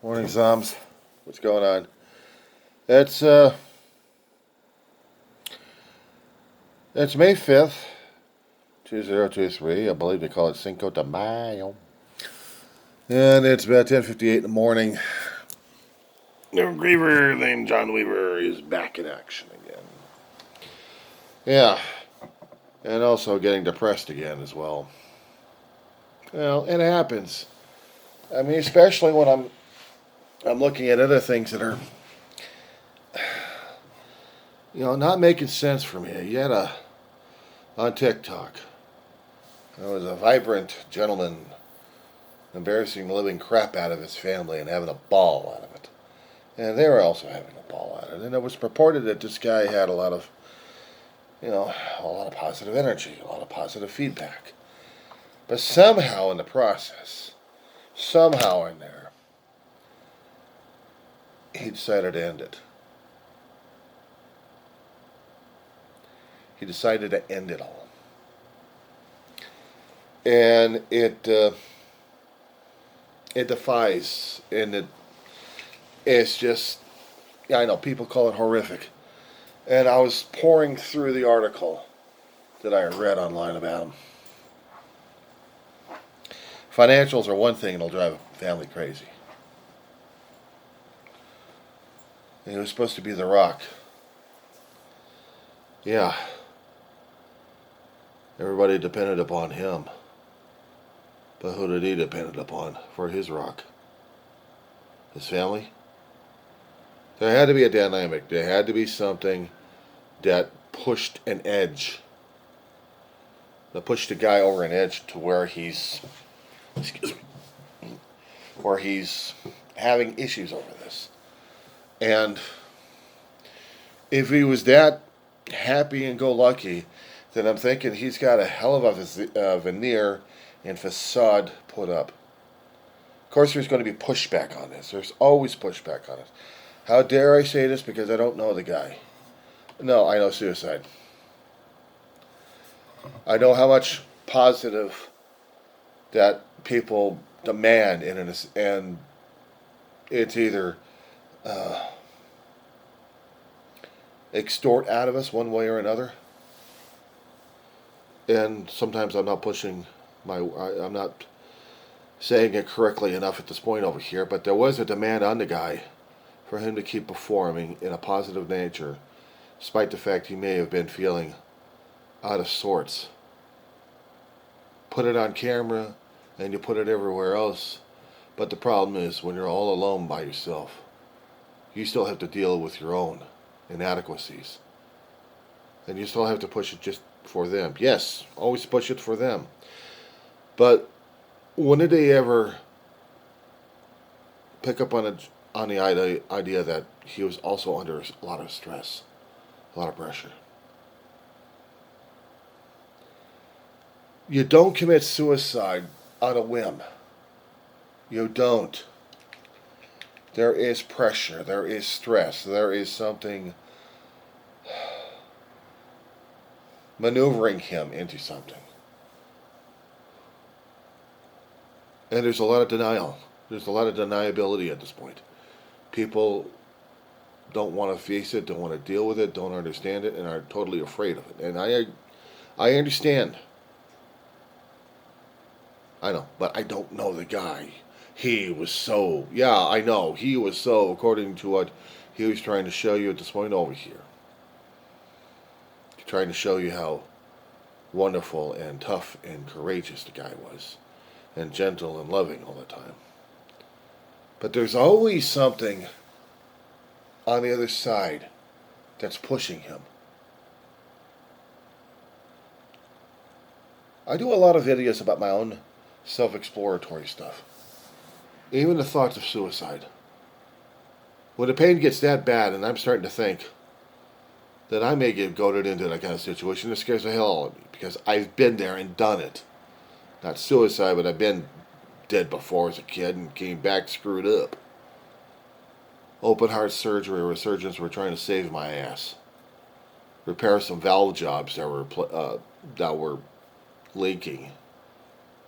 Morning, Zoms. What's going on? It's it's May 5th, 2023. I believe they call it Cinco de Mayo. And it's about 10:58 in the morning. The griever named John Weaver is back in action again. Yeah. And also getting depressed again as well. Well, it happens. I mean, especially when I'm looking at other things that are not making sense for me. Yet on TikTok, there was a vibrant gentleman embarrassing the living crap out of his family and having a ball out of it. And they were also having a ball out of it. And it was purported that this guy had a lot of positive energy, a lot of positive feedback. But somehow in the process, somehow in there, he decided to end it. He decided to end it all. And it defies, and it's just, yeah, I know people call it horrific. And I was pouring through the article that I read online about him. Financials are one thing that'll drive a family crazy. And he was supposed to be the rock. Yeah. Everybody depended upon him. But who did he depend upon for his rock? His family? There had to be a dynamic. There had to be something that pushed an edge. That pushed the guy over an edge to where he's having issues over this. And if he was that happy and go lucky, then I'm thinking he's got a hell of a veneer and facade put up. Of course, there's going to be pushback on this. There's always pushback on it. How dare I say this because I don't know the guy? No, I know suicide. I know how much positive that people demand and it's either extort out of us one way or another. And sometimes I'm not I'm not saying it correctly enough at this point over here, but there was a demand on the guy for him to keep performing in a positive nature, despite the fact he may have been feeling out of sorts. Put it on camera, and you put it everywhere else, but the problem is when you're all alone by yourself, you still have to deal with your own inadequacies. And you still have to push it just for them. Yes, always push it for them. But when did they ever pick up on the idea that he was also under a lot of stress, a lot of pressure? You don't commit suicide on a whim. You don't. There is pressure, there is stress, there is something maneuvering him into something. And there's a lot of denial. There's a lot of deniability at this point. People don't want to face it, don't want to deal with it, don't understand it, and are totally afraid of it. And I understand. I know, but I don't know the guy. He was so, yeah, I know. He was so, according to what he was trying to show you at this point over here. Trying to show you how wonderful and tough and courageous the guy was. And gentle and loving all the time. But there's always something on the other side that's pushing him. I do a lot of videos about my own self-exploratory stuff. Even the thoughts of suicide. When the pain gets that bad and I'm starting to think that I may get goaded into that kind of situation, it scares the hell out of me because I've been there and done it. Not suicide, but I've been dead before as a kid and came back screwed up. Open heart surgery where surgeons were trying to save my ass. Repair some valve jobs that were leaking.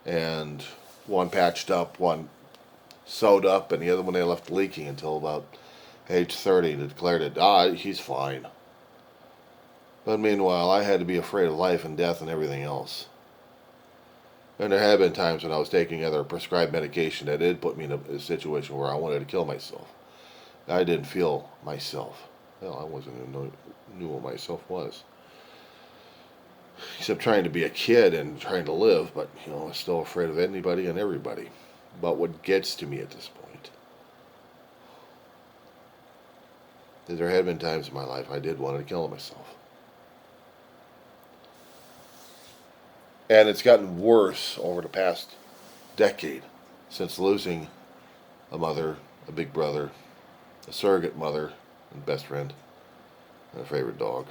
And one patched up, one sewed up, and the other one they left leaking until about age 30 and declared it, he's fine. But meanwhile, I had to be afraid of life and death and everything else. And there have been times when I was taking other prescribed medication that did put me in a situation where I wanted to kill myself. I didn't feel myself. Well, I wasn't even knew what myself was. Except trying to be a kid and trying to live, but I was still afraid of anybody and everybody. But what gets to me at this point is there had been times in my life I did want to kill myself. And it's gotten worse over the past decade since losing a mother, a big brother, a surrogate mother, and best friend, and a favorite dog.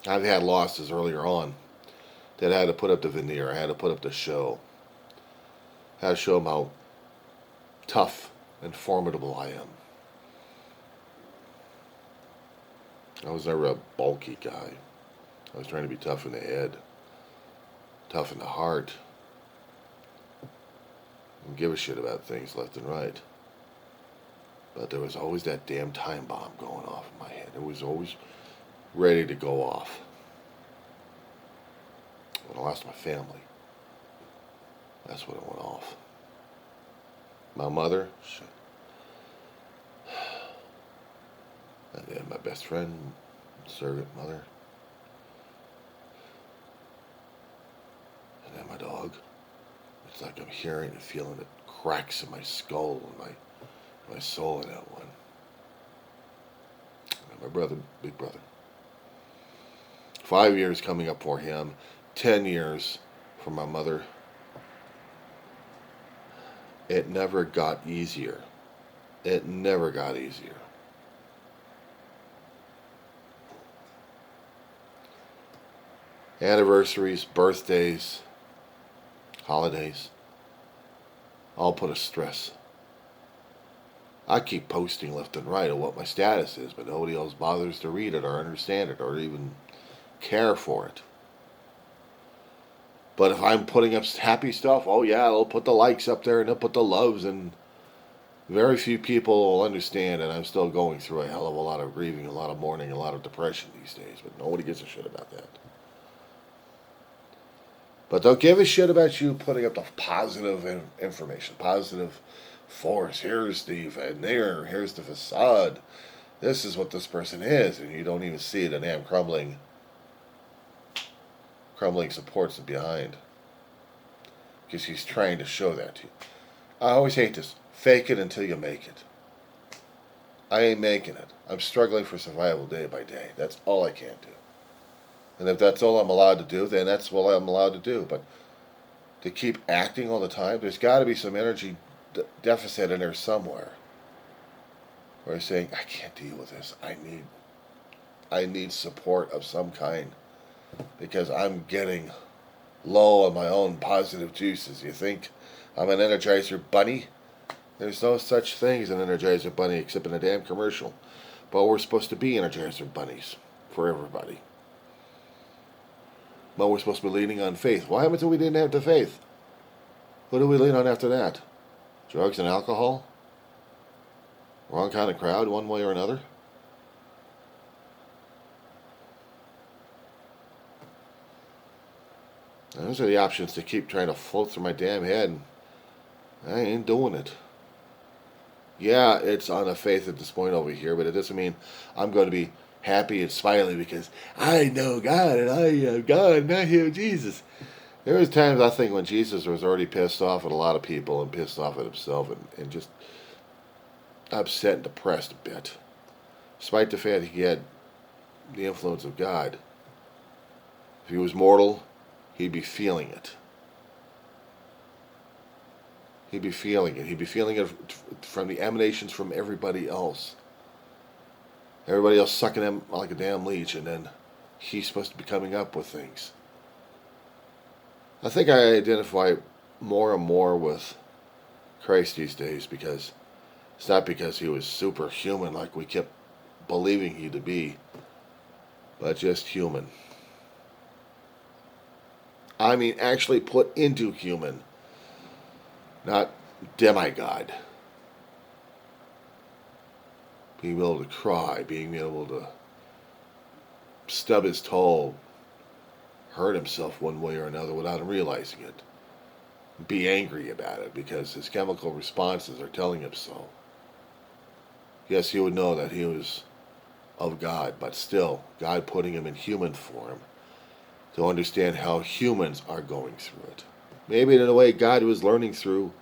I've had losses earlier on that I had to put up the veneer. I had to put up the show. I had to show them how tough and formidable I am. I was never a bulky guy. I was trying to be tough in the head, tough in the heart, and give a shit about things left and right. But there was always that damn time bomb going off in my head. It was always ready to go off. When I lost my family, that's when it went off. My mother, shit. And then my best friend, surrogate mother. And then my dog. It's like I'm hearing and feeling it cracks in my skull and my soul in that one. And my brother, big brother. 5 years coming up for him. 10 years for my mother. It never got easier. It never got easier. Anniversaries, birthdays, holidays, all put a stress. I keep posting left and right of what my status is, but nobody else bothers to read it or understand it or even care for it. But if I'm putting up happy stuff, oh yeah, they'll put the likes up there and they'll put the loves, and very few people will understand that I'm still going through a hell of a lot of grieving, a lot of mourning, a lot of depression these days, but nobody gives a shit about that. But they'll give a shit about you putting up the positive information, positive force. Here's the veneer, here's the facade. This is what this person is, and you don't even see the damn crumbling supports behind. Because he's trying to show that to you. I always hate this. Fake it until you make it. I ain't making it. I'm struggling for survival day by day. That's all I can do. And if that's all I'm allowed to do, then that's what I'm allowed to do. But to keep acting all the time, there's got to be some energy deficit in there somewhere. Where you're saying, I can't deal with this. I need support of some kind. Because I'm getting low on my own positive juices. You think I'm an Energizer bunny? There's no such thing as an Energizer bunny except in a damn commercial. But we're supposed to be Energizer bunnies for everybody. But we're supposed to be leaning on faith. What happens if we didn't have the faith? What do we lean on after that? Drugs and alcohol? Wrong kind of crowd, one way or another? Those are the options to keep trying to float through my damn head. I ain't doing it. Yeah, it's on a faith at this point over here, but it doesn't mean I'm going to be happy and smiley because I know God and I am God and I hear Jesus. There was times I think when Jesus was already pissed off at a lot of people and pissed off at himself and just upset and depressed a bit. Despite the fact he had the influence of God. If he was mortal, he'd be feeling it. He'd be feeling it. He'd be feeling it from the emanations from everybody else. Everybody else sucking him like a damn leech, and then he's supposed to be coming up with things. I think I identify more and more with Christ these days because it's not because he was superhuman like we kept believing he to be, but just human. I mean, actually put into human. Not demigod. Being able to cry, being able to stub his toe, hurt himself one way or another without him realizing it. Be angry about it because his chemical responses are telling him so. Yes, he would know that he was of God, but still, God putting him in human form to understand how humans are going through it. Maybe in a way, God was learning through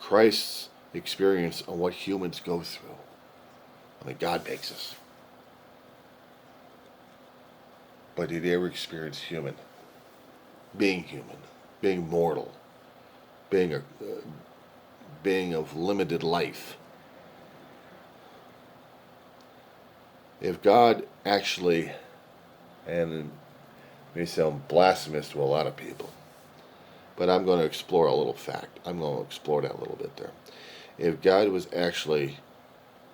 Christ's experience on what humans go through. I mean, God makes us. But did he ever experience being mortal, being of limited life? If God actually, and it may sound blasphemous to a lot of people, but I'm going to explore a little fact. I'm going to explore that a little bit there. If God was actually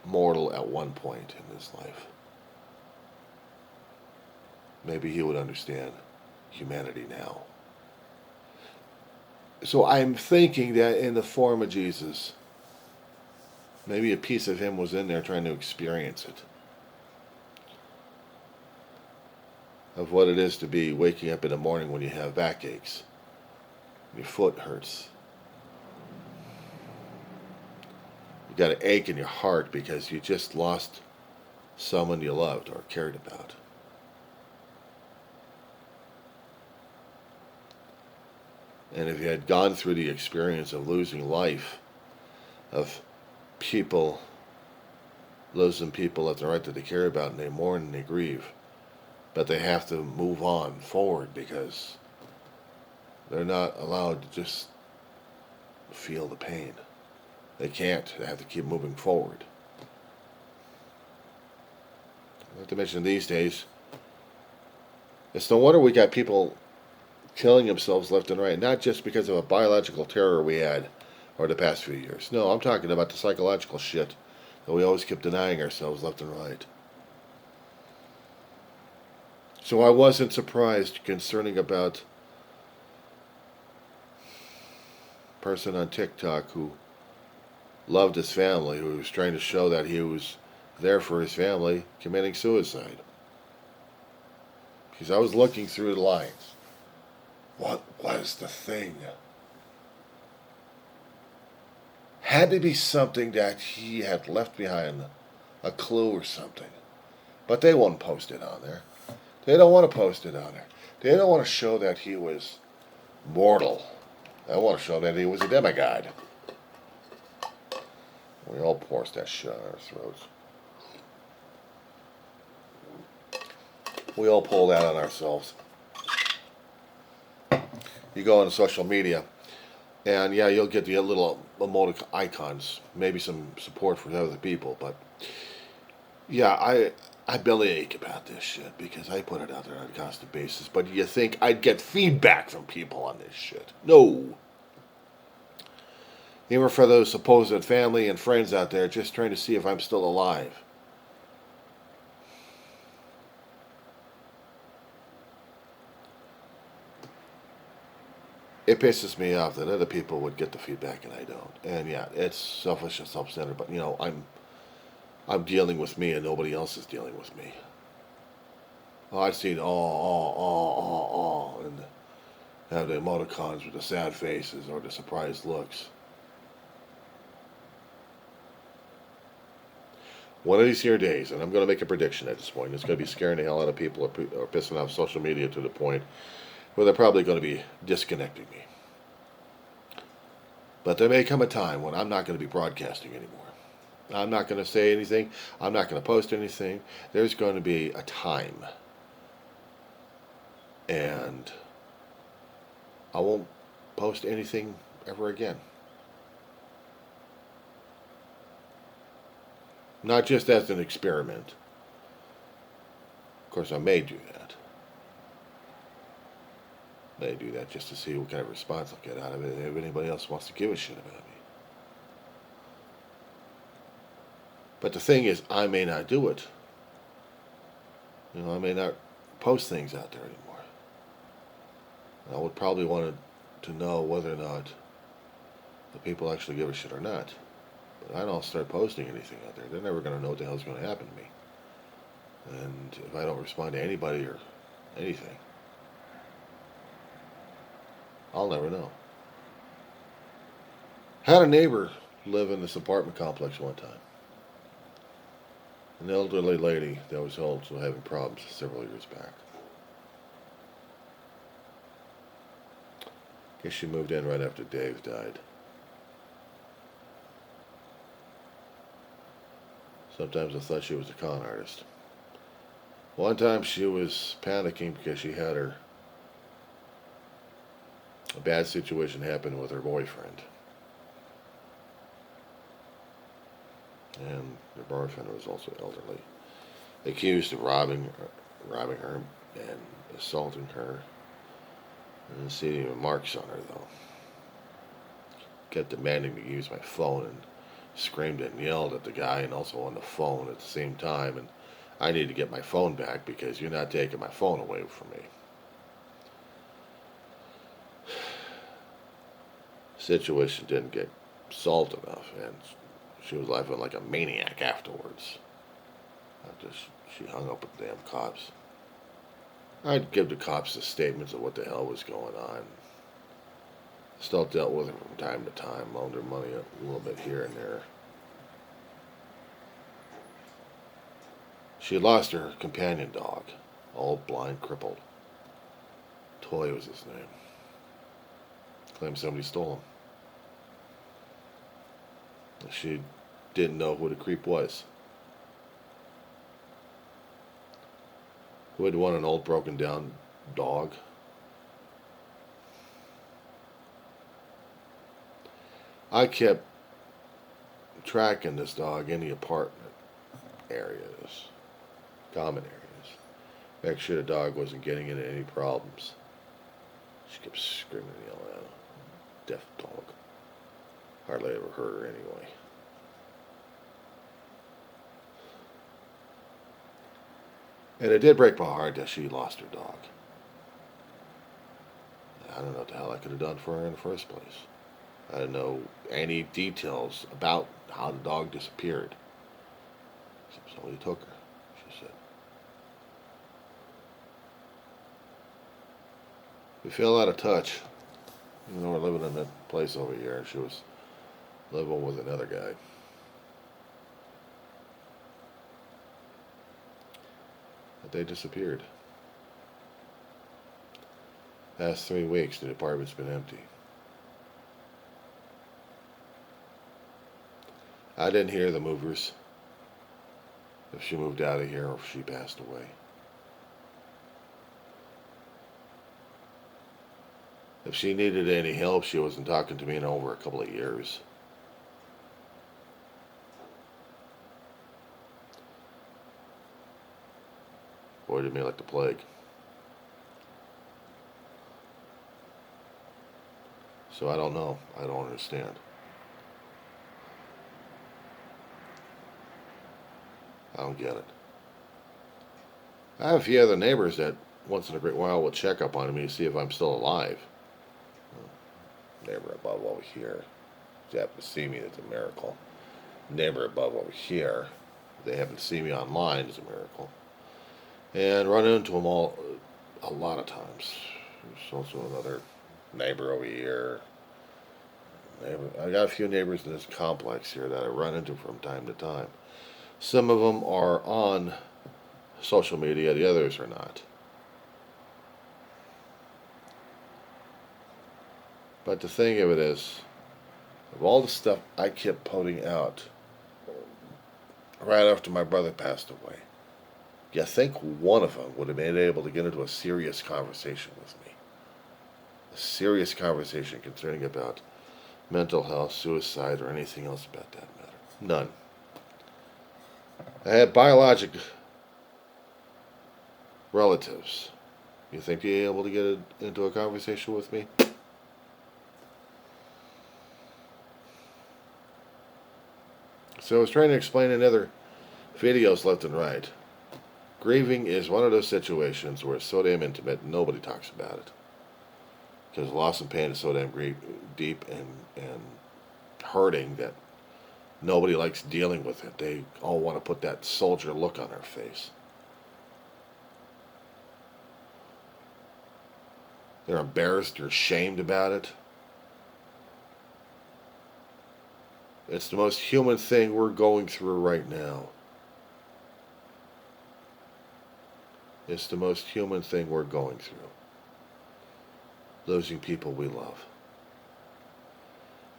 mortal at one point in his life, maybe he would understand humanity now. So I'm thinking that in the form of Jesus, maybe a piece of him was in there trying to experience it. Of what it is to be waking up in the morning when you have backaches, your foot hurts, you got an ache in your heart because you just lost someone you loved or cared about. And if you had gone through the experience of losing life, of losing people left and right that they care about, and they mourn and they grieve, but they have to move on forward because they're not allowed to just feel the pain. They can't. They have to keep moving forward. Not to mention these days, it's no wonder we got people killing themselves left and right, not just because of a biological terror we had over the past few years. No, I'm talking about the psychological shit that we always keep denying ourselves left and right. So I wasn't surprised concerning about a person on TikTok who loved his family, who was trying to show that he was there for his family, committing suicide. Because I was looking through the lines. What was the thing? Had to be something that he had left behind, a clue or something. But they won't post it on there. They don't want to post it on there. They don't want to show that he was mortal. They want to show that he was a demigod. We all force that shit on our throats. We all pull that on ourselves. You go on social media, and yeah, you'll get the little emotic icons, maybe some support for other people, but yeah, I belly ache about this shit because I put it out there on a constant basis. But you think I'd get feedback from people on this shit? No. Even for those supposed family and friends out there just trying to see if I'm still alive. It pisses me off that other people would get the feedback and I don't. And yeah, it's selfish and self-centered, but I'm dealing with me and nobody else is dealing with me. Oh, I've seen and have the emoticons with the sad faces or the surprised looks. One of these here days, and I'm going to make a prediction at this point, it's going to be scaring the hell out of people or pissing off social media to the point where they're probably going to be disconnecting me. But there may come a time when I'm not going to be broadcasting anymore. I'm not going to say anything. I'm not going to post anything. There's going to be a time. And I won't post anything ever again. Not just as an experiment. Of course, I may do that. May do that just to see what kind of response I'll get out of it if anybody else wants to give a shit about me. But the thing is, I may not do it. I may not post things out there anymore. I would probably want to know whether or not the people actually give a shit or not. But I don't start posting anything out there. They're never going to know what the hell's going to happen to me. And if I don't respond to anybody or anything, I'll never know. Had a neighbor live in this apartment complex one time. An elderly lady that was also having problems several years back. Guess she moved in right after Dave died. Sometimes I thought she was a con artist. One time she was panicking because she had a bad situation happen with her boyfriend. And her boyfriend was also elderly. Accused of robbing her and assaulting her. I didn't see any marks on her, though. Kept demanding to use my phone and screamed and yelled at the guy and also on the phone at the same time. And I need to get my phone back because you're not taking my phone away from me. Situation didn't get solved enough, and she was living like a maniac afterwards. After she hung up with the damn cops. I'd give the cops the statements of what the hell was going on. Still dealt with her from time to time, loaned her money a little bit here and there. She had lost her companion dog, all blind, crippled. Toy was his name. Claimed somebody stole him. She didn't know who the creep was. Who would want an old broken down dog? I kept tracking this dog in the apartment areas, common areas. Make sure the dog wasn't getting into any problems. She kept screaming and yelling at him. Deaf dog. Hardly ever heard her anyway. And it did break my heart that she lost her dog. I don't know what the hell I could have done for her in the first place. I didn't know any details about how the dog disappeared. Somebody took her, she said. We feel out of touch. You know, we're living in that place over here, and she was living with another guy. But they disappeared. Past 3 weeks, the apartment's been empty. I didn't hear the movers, if she moved out of here or if she passed away. If she needed any help, she wasn't talking to me in over a couple of years. Avoided me like the plague. So I don't know. I don't understand. I don't get it. I have a few other neighbors that once in a great while will check up on me to see if I'm still alive. Neighbor above over here. If they happen to see me, that's a miracle. Neighbor above over here. If they happen to see me online, it's a miracle. And run into them all a lot of times. There's also another neighbor over here. I got a few neighbors in this complex here that I run into from time to time. Some of them are on social media, the others are not. But the thing of it is, of all the stuff I kept putting out right after my brother passed away, you think one of them would have been able to get into a serious conversation with me? A serious conversation concerning about mental health, suicide, or anything else about that matter. None. I had biologic relatives. You think you'd be able to get into a conversation with me? So I was trying to explain in other videos left and right. Grieving is one of those situations where it's so damn intimate, nobody talks about it. Because loss and pain is so damn deep and hurting that nobody likes dealing with it. They all want to put that soldier look on their face. They're embarrassed, they're ashamed about it. It's the most human thing we're going through right now. It's the most human thing we're going through. Losing people we love.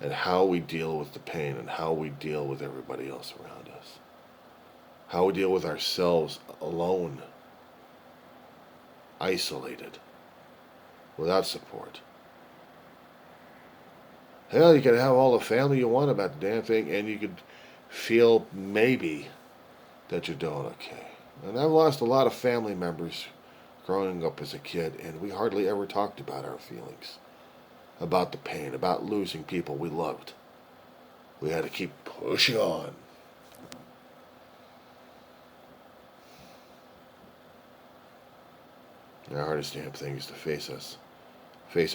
And how we deal with the pain and how we deal with everybody else around us. How we deal with ourselves alone, isolated, without support. Hell, you can have all the family you want about the damn thing, and you could feel maybe that you're doing okay. And I've lost a lot of family members growing up as a kid, and we hardly ever talked about our feelings, about the pain, about losing people we loved. We had to keep pushing on. The hardest damn thing is to face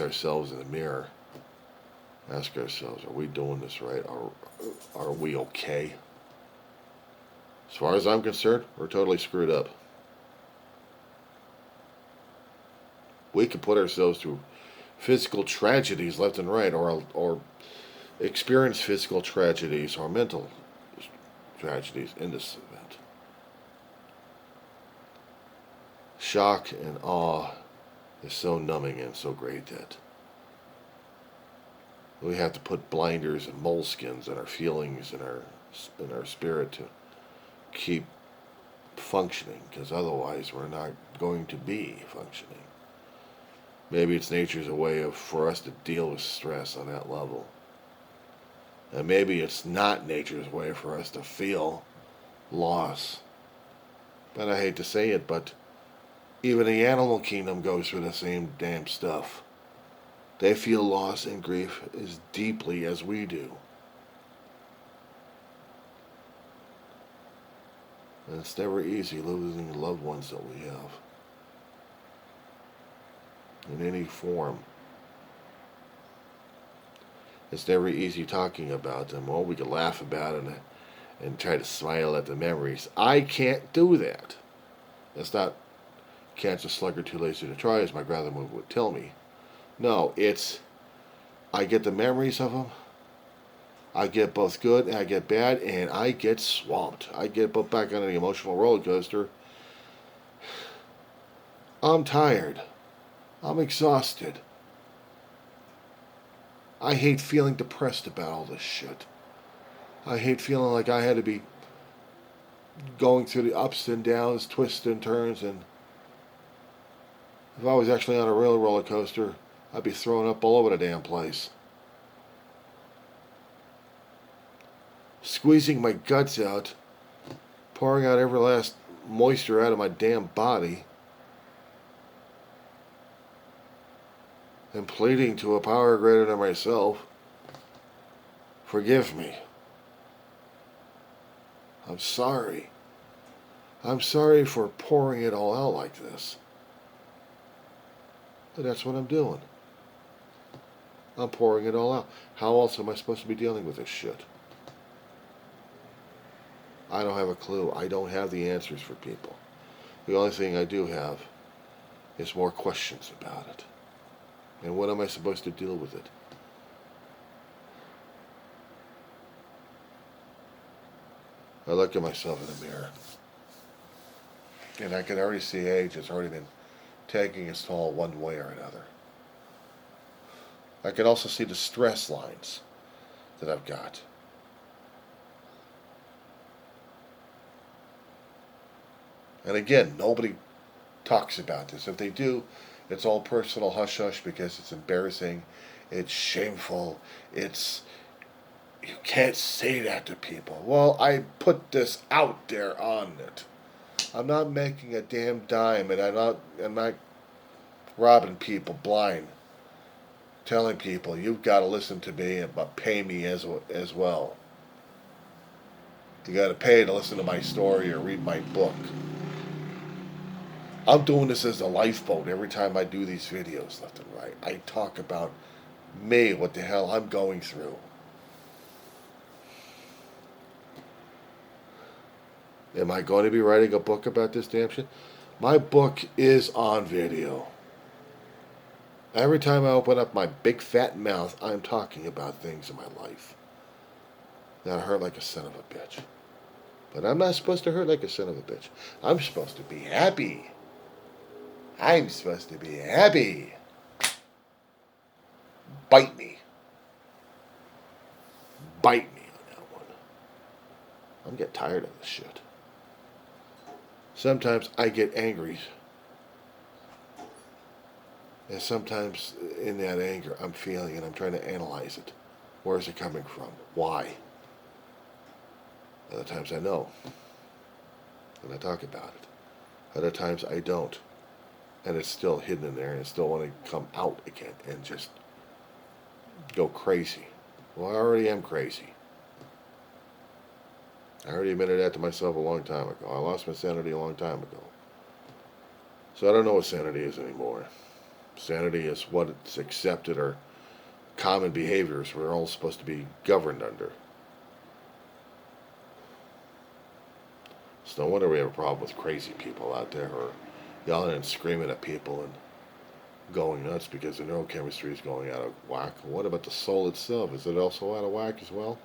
ourselves in the mirror. Ask ourselves, are we doing this right? Are we okay? As far as I'm concerned, we're totally screwed up. We could put ourselves through physical tragedies left and right, or experience physical tragedies or mental tragedies in this event. Shock and awe is so numbing and so great that we have to put blinders and moleskins in our feelings and our spirit to keep functioning, because otherwise we're not going to be functioning. Maybe it's nature's a way for us to deal with stress on that level. And maybe it's not nature's way for us to feel loss. But I hate to say it, but even the animal kingdom goes through the same damn stuff. They feel loss and grief as deeply as we do. And it's never easy losing the loved ones that we have. In any form. It's never easy talking about them. Well, we can laugh about it and try to smile at the memories. I can't do that. That's not cancer slugger too lazy to try, as my grandmother would tell me. No, it's I get the memories of them. I get both good and I get bad, and I get swamped. I get put back on an emotional roller coaster. I'm tired. I'm exhausted. I hate feeling depressed about all this shit. I hate feeling like I had to be going through the ups and downs, twists and turns, and if I was actually on a real roller coaster, I'd be thrown up all over the damn place. Squeezing my guts out, pouring out every last moisture out of my damn body, and pleading to a power greater than myself, forgive me. I'm sorry. I'm sorry for pouring it all out like this. But that's what I'm doing. I'm pouring it all out. How else am I supposed to be dealing with this shit? I don't have a clue. I don't have the answers for people. The only thing I do have is more questions about it. And what am I supposed to deal with it? I look at myself in the mirror, and I can already see age has already been taking its toll one way or another. I can also see the stress lines that I've got. And again, nobody talks about this. If they do, it's all personal hush-hush because it's embarrassing, it's shameful, you can't say that to people. Well, I put this out there on it. I'm not making a damn dime, and I'm not robbing people blind, telling people you've got to listen to me but pay me as well. You got to pay to listen to my story or read my book. I'm doing this as a lifeboat every time I do these videos left and right. I talk about me, what the hell I'm going through. Am I going to be writing a book about this damn shit? My book is on video. Every time I open up my big fat mouth, I'm talking about things in my life that hurt like a son of a bitch. But I'm not supposed to hurt like a son of a bitch. I'm supposed to be happy. I'm supposed to be happy. Bite me. Bite me on that one. I'm getting tired of this shit. Sometimes I get angry. And sometimes in that anger, I'm feeling and I'm trying to analyze it. Where is it coming from? Why? Other times I know. And I talk about it. Other times I don't. And it's still hidden in there and it's still want to come out again and just go crazy. Well, I already am crazy. I already admitted that to myself a long time ago. I lost my sanity a long time ago. So I don't know what sanity is anymore. Sanity is what it's accepted or common behaviors we're all supposed to be governed under. It's no wonder we have a problem with crazy people out there who are yelling and screaming at people and going nuts because the neurochemistry is going out of whack. What about the soul itself? Is it also out of whack as well?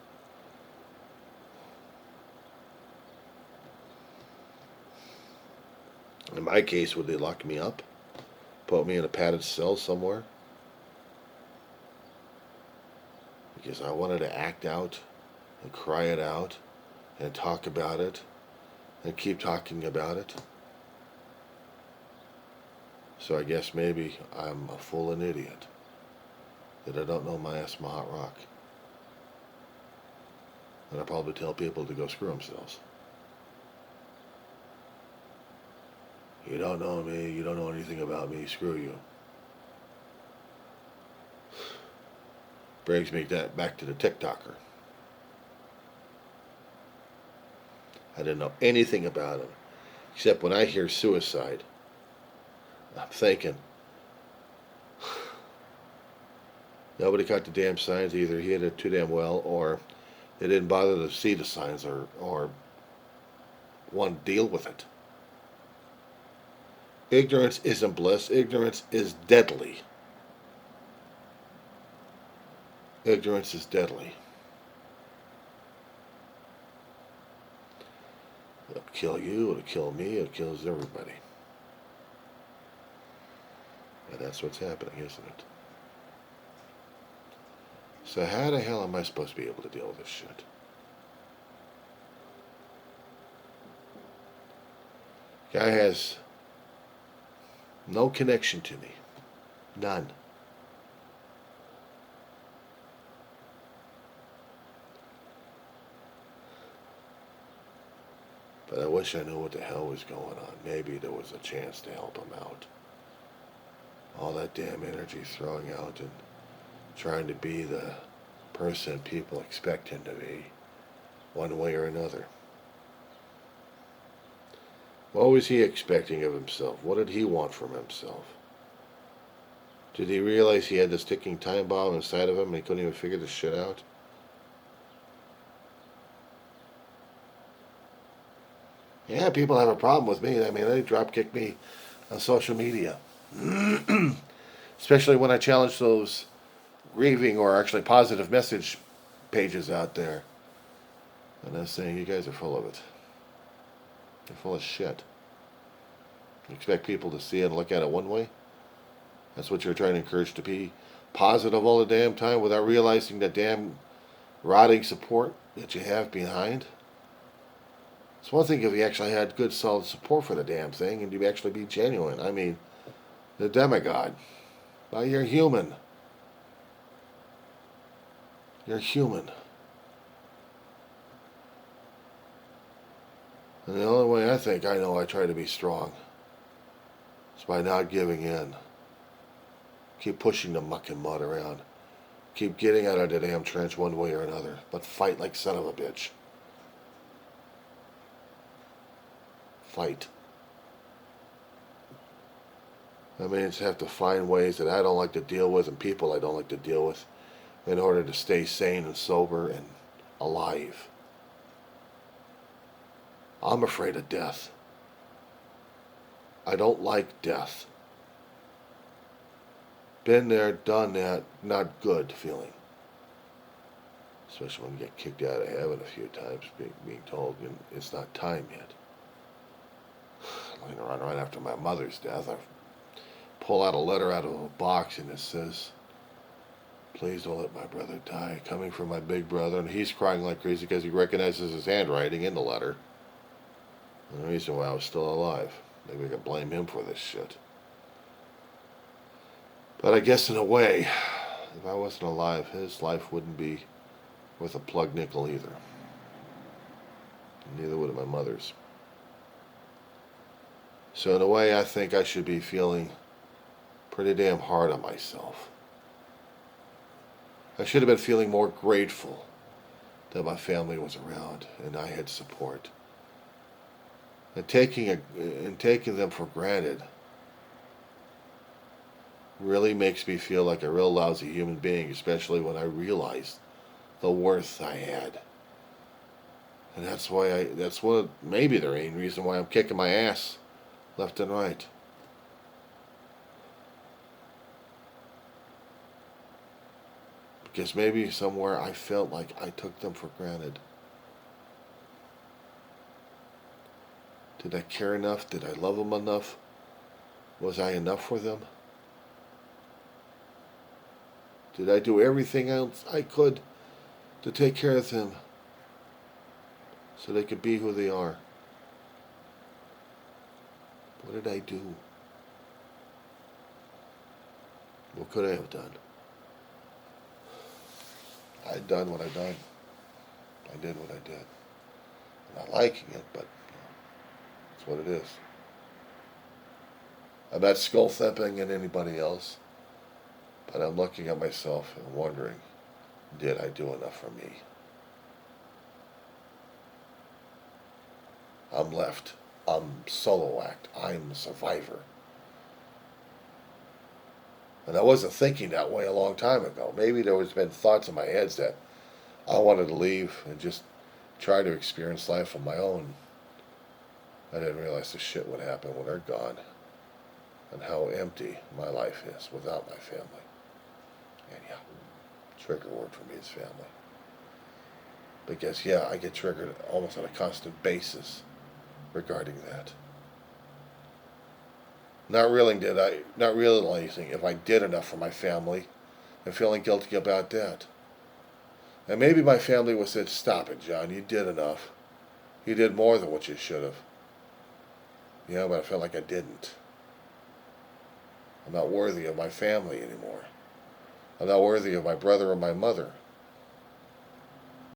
In my case, would they lock me up? Put me in a padded cell somewhere? Because I wanted to act out and cry it out and talk about it and keep talking about it. So I guess maybe I'm a fool and idiot that I don't know my ass from a hot rock. And I probably tell people to go screw themselves. You don't know me, you don't know anything about me, screw you. Brings me back to the TikToker. I didn't know anything about him, except when I hear suicide, I'm thinking, nobody caught the damn signs. Either he hit it too damn well, or they didn't bother to see the signs, or want to deal with it. Ignorance isn't bliss. Ignorance is deadly. Ignorance is deadly. It'll kill you, it'll kill me, it kills everybody. And that's what's happening, isn't it? So how the hell am I supposed to be able to deal with this shit? Guy has no connection to me. None. But I wish I knew what the hell was going on. Maybe there was a chance to help him out. All that damn energy throwing out and trying to be the person people expect him to be, one way or another. What was he expecting of himself? What did he want from himself? Did he realize he had this ticking time bomb inside of him and he couldn't even figure this shit out? Yeah, people have a problem with me. I mean, they drop kick me on social media. Especially when I challenge those grieving or actually positive message pages out there. And I'm saying, you guys are full of it. You're full of shit. You expect people to see it and look at it one way? That's what you're trying to encourage to be positive all the damn time without realizing the damn rotting support that you have behind? It's one thing if you actually had good solid support for the damn thing and you actually be genuine. I mean, the demigod. Well, you're human. You're human. And the only way I think I know I try to be strong is by not giving in. Keep pushing the muck and mud around. Keep getting out of the damn trench one way or another. But fight like son of a bitch. Fight. I mean, just have to find ways that I don't like to deal with and people I don't like to deal with in order to stay sane and sober and alive. I'm afraid of death. I don't like death. Been there, done that, not good feeling. Especially when you get kicked out of heaven a few times, being told it's not time yet. Later on, right after my mother's death, I pull out a letter out of a box and it says, "Please don't let my brother die. Coming from my big brother." And he's crying like crazy because he recognizes his handwriting in the letter. And the reason why I was still alive. Maybe I could blame him for this shit. But I guess in a way, if I wasn't alive, his life wouldn't be worth a plug nickel either. Neither would my mother's. So in a way, I think I should be feeling pretty damn hard on myself. I should have been feeling more grateful that my family was around and I had support. And taking them for granted really makes me feel like a real lousy human being, especially when I realized the worth I had. And that's maybe the main reason why I'm kicking my ass left and right. Because maybe somewhere I felt like I took them for granted. Did I care enough? Did I love them enough? Was I enough for them? Did I do everything else I could to take care of them so they could be who they are? What did I do? What could I have done? I'd done what I done. I did what I did. I'm not liking it, but it's what it is. I'm not skull thumping at anybody else, but I'm looking at myself and wondering, did I do enough for me? I'm left. I'm solo act. I'm a survivor. And I wasn't thinking that way a long time ago. Maybe there was been thoughts in my head that I wanted to leave and just try to experience life on my own. I didn't realize the shit would happen when they're gone and how empty my life is without my family. And yeah, trigger word for me is family. Because yeah, I get triggered almost on a constant basis regarding that. Not realizing if I did enough for my family and feeling guilty about that. And maybe my family would have said, "Stop it, John, you did enough. You did more than what you should have." Yeah, but I felt like I didn't. I'm not worthy of my family anymore. I'm not worthy of my brother or my mother.